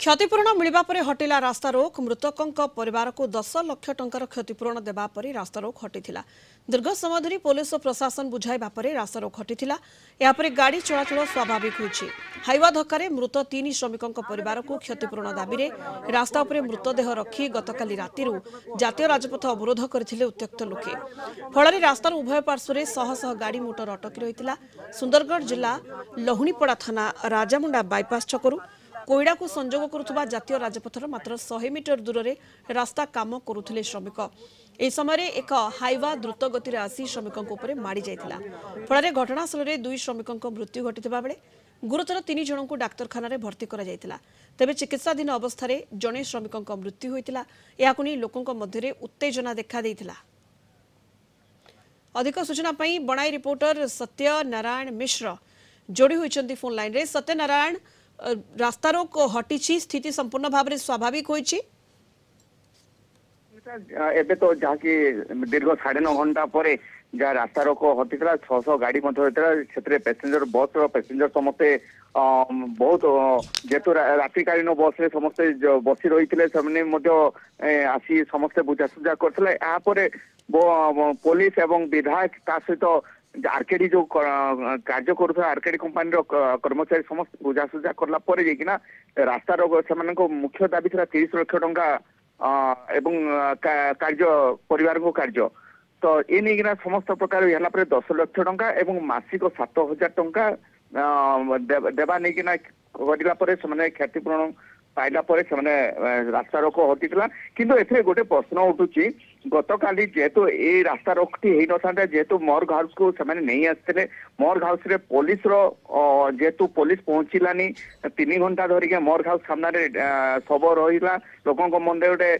क्षतिपूरण मिलवा परे हटिला रास्ता रोक मृतकों परिवार को 10 लाख टंकार क्षतिपूरण देवा परे रास्ता रोक हटिथिला। दीर्घ समय धरी पुलिस और प्रशासन बुझाइबा परे रास्ता रोक हटिथिला। या परे गाड़ी चलाचल स्वाभाविक होछि। हाइवा धक्कारे मृत 3 श्रमिकों परिवार को क्षतिपूरण दाबी रे रास्ता उपरे मृतदेह रखी गतकाली रातिरु जातीय राजपथ अवरोध करथिले उत्त्यक्त लोके। फଳରେ रास्तार उभय पार्श्वरे शह शह गाड़ी मोटर अटकी रहिथिला। सुंदरगढ़ जिला लहुणीपड़ा थाना राजामुंडा बाईपास छकरू कोईडा को संजोग करुवा जातीय राजपथर मात्र 100 मीटर दूर में रास्ता काम करुले श्रमिक। ए समय एक हाइवा द्रुत गति आसी श्रमिकों उपर माड़ी जाइथिला। फଳରେ घटनास्थल में 2 श्रमिकों मृत्यु घटिथिबा बेले गुरुतर 3 जन को डाक्तरखाना भर्ती करा जाइथिला। तेबे चिकित्साधीन अवस्था जड़े श्रमिकों मृत्यु होइतिला। याकु नै लोकों मध्य उत्तेजना देखा देइथिला। अधिक सूचना पई बनाई रिपोर्टर सत्यनारायण मिश्र जोड़ी होइचंती फोन लाइन रे। सत्यनारायण, रास्ता रोक हटी स्थिति संपूर्ण भाव में स्वाभाविक होइछि। एबे तो जहाँकि दीर्घ 9.5 घंटा पर जहाँ रास्ता रोक हटी 600 गाड़ी पैसेंजर बस पैसेंजर समस्ते बहुत जेतु रात्रिकालीन बस रे समस्ते बसी रही आसी समस्ते बुझासुझा करते पुलिस एवं विधायक ता सहित आरकेडी जो कार्य करुवा आरकेडी कंपानी कर्मचारी समस्त बुझासुझा करला परे जाइकिना रास्ता रोग से मुख्य दाबी था 30 लाख टंका एवं कार्य परिवार को कार्य तो ये नहीं समस्त प्रकार है 10 लाख टंका एवं मासिक 7,000 टंका देवा नहीं करला परे से क्षतिपूरण पाइला परे से रास्ता रोक हटिला। किंतु एथे गोटे प्रश्न उठुची गतकाली जेहेतु ये रास्ता रोकटी हो न जेहेतु मॉर्ग हाउस को से नहीं आसते मॉर्ग हाउस रे पुलिस जेहेतु पुलिस पहुंचलानी 3 घंटा धरिक मॉर्ग हाउस सामने शव रहा लोकों मन गोटे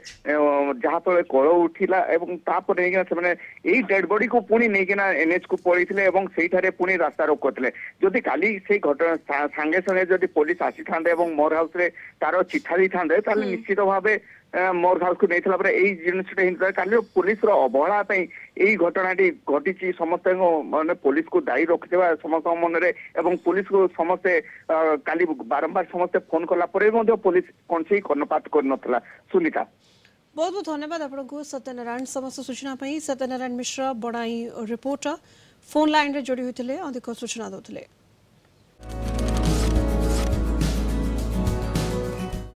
जहाँफल कल उठिला से डेड बॉडी को पुणी नहीं एनएच को पड़े से पुणी रास्ता रोक करते जदि काली से घटना सांगे संगे जदि पुलिस आसी था मॉर्ग हाउस रे तार चिठा दी था निश्चित भाव मॉर्ग हाउस को नहीं जिनसा काली पुलिस अवहेला यही घटनाटी घटी समस्त माने पुलिस को दायी रखिवा समस्त मन में पुलिस को समस्ते काली बारंबार समस्ते फोन कला पुलिस कौन से कर्णपात कर सुनीता। बहुत बहुत धन्यवाद आपको सत्यनारायण समस्त सूचना। सत्यनारायण मिश्र बड़ाई रिपोर्टर फोन लाइन रे जोड़ी होते अधिक सूचना देते।